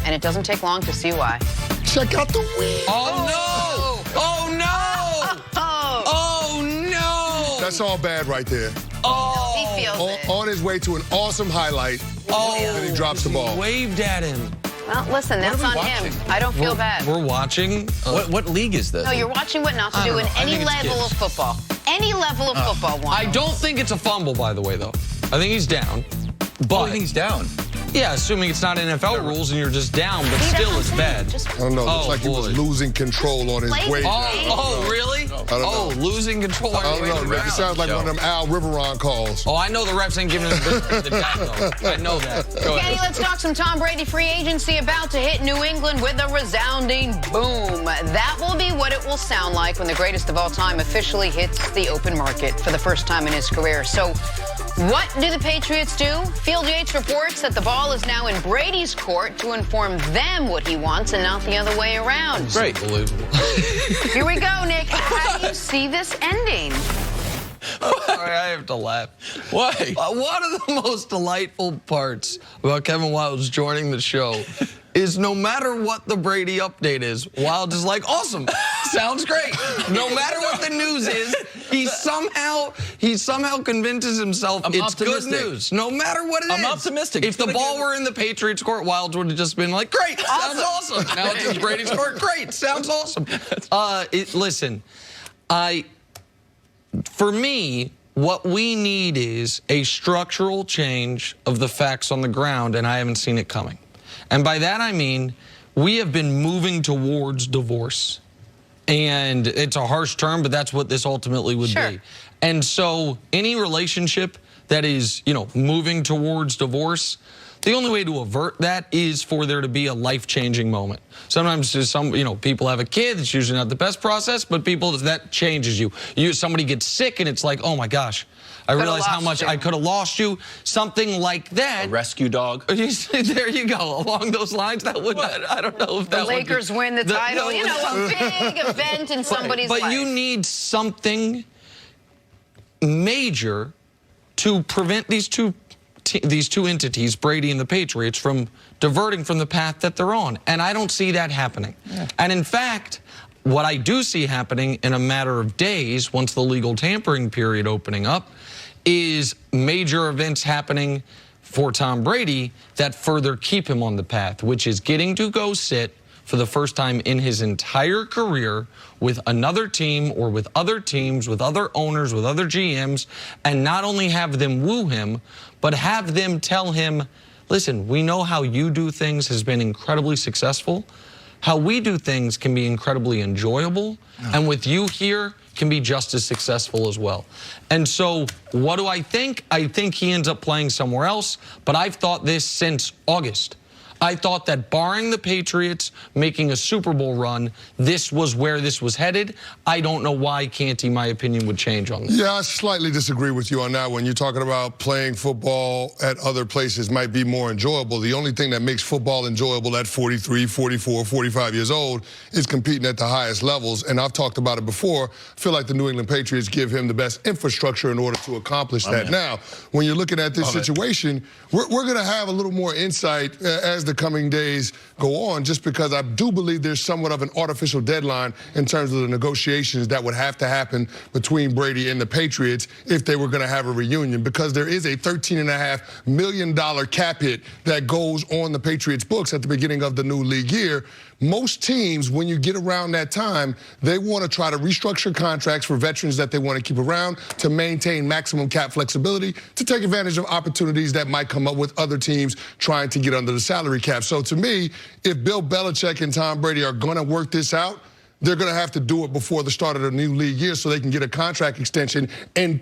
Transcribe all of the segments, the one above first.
and it doesn't take long to see why. Check out the wheel. Oh, no! Oh, no! Oh, no! That's all bad right there. Oh! He feels it. On his way to an awesome highlight, and he drops the ball. He waved at him. Well, listen, that's on him. I don't feel bad. We're watching. What league is this? No, you're watching what not to do in any level of football. Any level of football. I don't think it's a fumble, by the way, though. I think he's down. But I think he's down. Yeah, assuming it's not NFL rules and you're just down, but still it's bad. I don't know. Looks like he was losing control on his way down. Oh, really? I don't know. Losing control. I don't know. It sounds like one of them Al Riveron calls. Oh, I know the refs ain't giving him the down, though. I know that. Go Kenny, ahead. let's talk some Tom Brady free agency about to hit New England with a resounding boom. That will be what it will sound like when the greatest of all time officially hits the open market for the first time in his career. So what do the Patriots do? Field Yates reports that the ball is now in Brady's court to inform them what he wants and not the other way around. Great. Unbelievable. Here we go, Nick. How do you see this ending? Sorry, I have to laugh. Why? One of the most delightful parts about Kevin Wildes joining the show is no matter what the Brady update is, Wildes is like, awesome, sounds great. No matter what the news is, he somehow convinces himself it's good news. No matter what it is. I'm optimistic. If the ball were in the Patriots' court, Wildes would have just been like, great, sounds awesome. Now it's in Brady's court, great, sounds awesome. Listen, for me, what we need is a structural change of the facts on the ground, and I haven't seen it coming. And by that I mean we have been moving towards divorce. And it's a harsh term, but that's what this ultimately would be. And so any relationship that is, moving towards divorce, the only way to avert that is for there to be a life-changing moment. Sometimes people have a kid, it's usually not the best process, but that changes you. Somebody gets sick and it's like, oh my gosh, I realize how much I could have lost you. Something like that. A rescue dog. There you go. Along those lines, that would, I don't know if that the Lakers win the title, a big event in somebody's life. But you need something major to prevent these two entities, Brady and the Patriots, from diverting from the path that they're on. And I don't see that happening. Yeah. And in fact, what I do see happening in a matter of days, once the legal tampering period opening up, is major events happening for Tom Brady that further keep him on the path, which is getting to go sit for the first time in his entire career with another team or with other teams, with other owners, with other GMs, and not only have them woo him, but have them tell him, listen, we know how you do things has been incredibly successful. How we do things can be incredibly enjoyable, and with you here can be just as successful as well. And so what do I think? I think he ends up playing somewhere else, but I've thought this since August. I thought that barring the Patriots making a Super Bowl run, this was where this was headed. I don't know why Canty, my opinion, would change on this. Yeah, I slightly disagree with you on that one. You're talking about playing football at other places might be more enjoyable. The only thing that makes football enjoyable at 43, 44, 45 years old is competing at the highest levels. And I've talked about it before. I feel like the New England Patriots give him the best infrastructure in order to accomplish that. Now, when you're looking at this situation, we're going to have a little more insight as the coming days go on, just because I do believe there's somewhat of an artificial deadline in terms of the negotiations that would have to happen between Brady and the Patriots if they were going to have a reunion, because there is a $13.5 million cap hit that goes on the Patriots books at the beginning of the new league year. Most teams, when you get around that time, they want to try to restructure contracts for veterans that they want to keep around to maintain maximum cap flexibility, to take advantage of opportunities that might come up with other teams trying to get under the salary cap. So to me, if Bill Belichick and Tom Brady are going to work this out, they're going to have to do it before the start of the new league year so they can get a contract extension and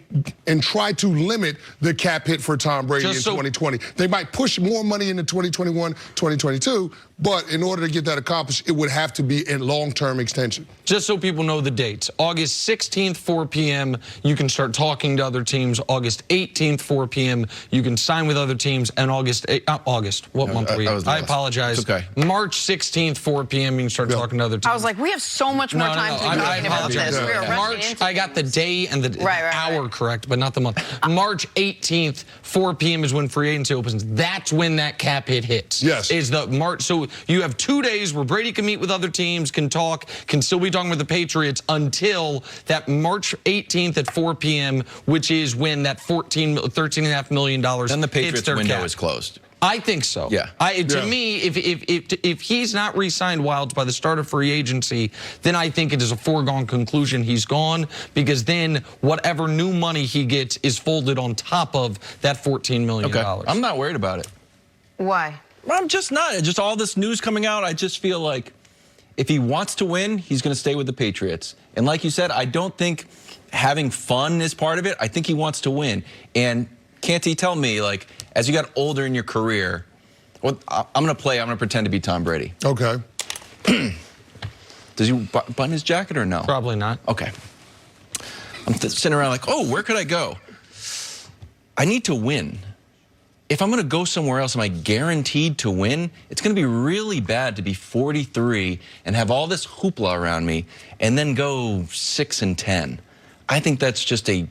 try to limit the cap hit for Tom Brady in 2020. They might push more money into 2021, 2022, but in order to get that accomplished, it would have to be a long-term extension. Just so people know the dates. August 16th, 4 p.m., you can start talking to other teams. August 18th, 4 p.m., you can sign with other teams. And what month are we in? I apologize. It's okay. March 16th, 4 p.m., you can start talking to other teams. I was like, we have so so much more time to be talking about this. We are rushing March, into I got the day and the hour correct, but not the month. March 18th, 4 p.m. is when free agency opens. That's when that cap hit hits. Yes. Is the March. So you have 2 days where Brady can meet with other teams, can talk, can still be talking with the Patriots until that March 18th at 4 p.m., which is when that $13.5 million Then the Patriots hits their window cap. is closed. I think so. Yeah. To me, if he's not re-signed Wilds by the start of free agency, then I think it is a foregone conclusion he's gone, because then whatever new money he gets is folded on top of that $14 million. Okay. I'm not worried about it. Why? I'm just not. Just all this news coming out, I just feel like if he wants to win, he's going to stay with the Patriots. And like you said, I don't think having fun is part of it. I think he wants to win. And can't he tell me, like, as you got older in your career, well, I'm going to pretend to be Tom Brady. Okay. Does he button his jacket or no? Probably not. Okay. I'm sitting around like, oh, where could I go? I need to win. If I'm going to go somewhere else, am I guaranteed to win? It's going to be really bad to be 43 and have all this hoopla around me and then go 6-10. I think that's just a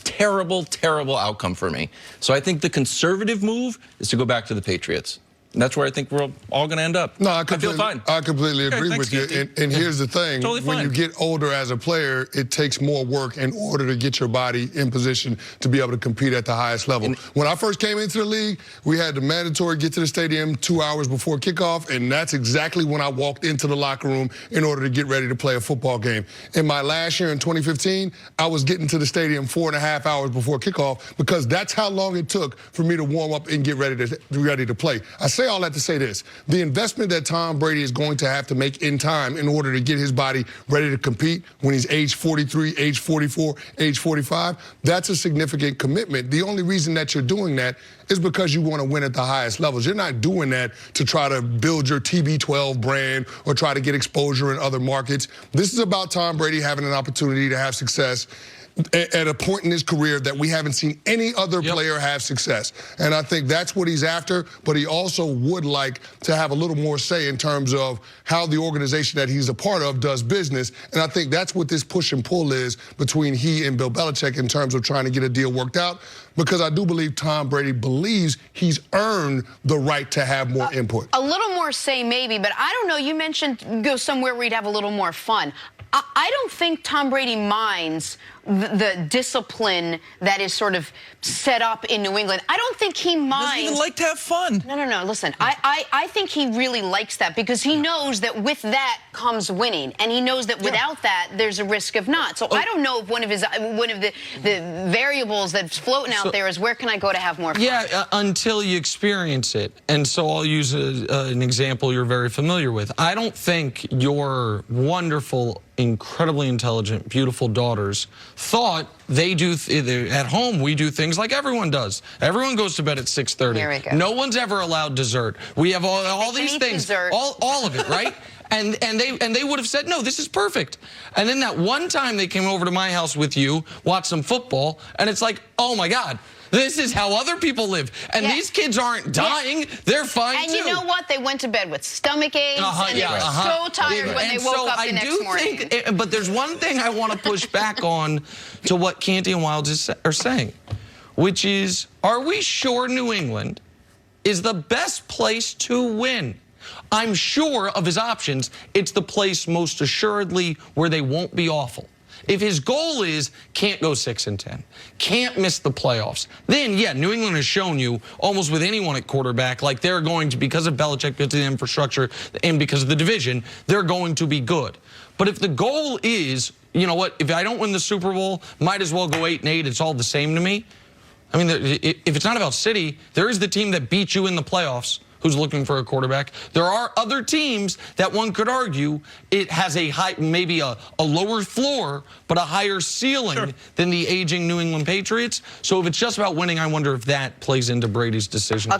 terrible, terrible outcome for me. So I think the conservative move is to go back to the Patriots. And that's where I think we're all going to end up. No, I feel fine. I completely agree with you. And here's the thing. Totally when fine. you get older as a player, it takes more work in order to get your body in position to be able to compete at the highest level. When I first came into the league, we had the mandatory get to the stadium 2 hours before kickoff, and that's exactly when I walked into the locker room in order to get ready to play a football game. In my last year in 2015, I was getting to the stadium 4.5 hours before kickoff, because that's how long it took for me to warm up and get ready to play. I say all that to say this: the investment that Tom Brady is going to have to make in time in order to get his body ready to compete when he's age 43, age 44, age 45, that's a significant commitment. The only reason that you're doing that is because you want to win at the highest levels. You're not doing that to try to build your TB12 brand or try to get exposure in other markets. This is about Tom Brady having an opportunity to have success at a point in his career that we haven't seen any other player have success. And I think that's what he's after, but he also would like to have a little more say in terms of how the organization that he's a part of does business. And I think that's what this push and pull is between he and Bill Belichick in terms of trying to get a deal worked out, because I do believe Tom Brady believes he's earned the right to have more input. A little more say maybe, but I don't know. You mentioned go somewhere where you'd have a little more fun. I don't think Tom Brady minds the discipline that is sort of set up in New England. I don't think he minds. Doesn't even like to have fun. No. Listen, I think he really likes that, because he knows that with that comes winning, and he knows that without that there's a risk of not. So I don't know if one of the variables that's floating out there is where can I go to have more fun? Yeah, until you experience it. And so I'll use an example you're very familiar with. I don't think your wonderful, incredibly intelligent, beautiful daughters thought they do at home. We do things like everyone does. Everyone goes to bed at 6:30. There we go. No one's ever allowed dessert. We have all these things, all of it, right? And they would have said, no, this is perfect. And then that one time they came over to my house with you, watched some football, and it's like, oh my God, this is how other people live. And these kids aren't dying. They're fine too. And you know what? They went to bed with stomach aches, and they were so tired when they woke up the next morning. But there's one thing I want to push back on to what Canty and Wilds are saying, which is, are we sure New England is the best place to win? I'm sure of his options, it's the place most assuredly where they won't be awful. If his goal is can't go 6-10, can't miss the playoffs, then yeah, New England has shown you almost with anyone at quarterback, like they're going to, because of Belichick, because of the infrastructure, and because of the division, they're going to be good. But if the goal is, you know what, if I don't win the Super Bowl, might as well go 8-8, it's all the same to me. I mean, if it's not about City, there is the team that beat you in the playoffs who's looking for a quarterback. There are other teams that one could argue it has a high, maybe a lower floor, but a higher ceiling than the aging New England Patriots. So if it's just about winning, I wonder if that plays into Brady's decision.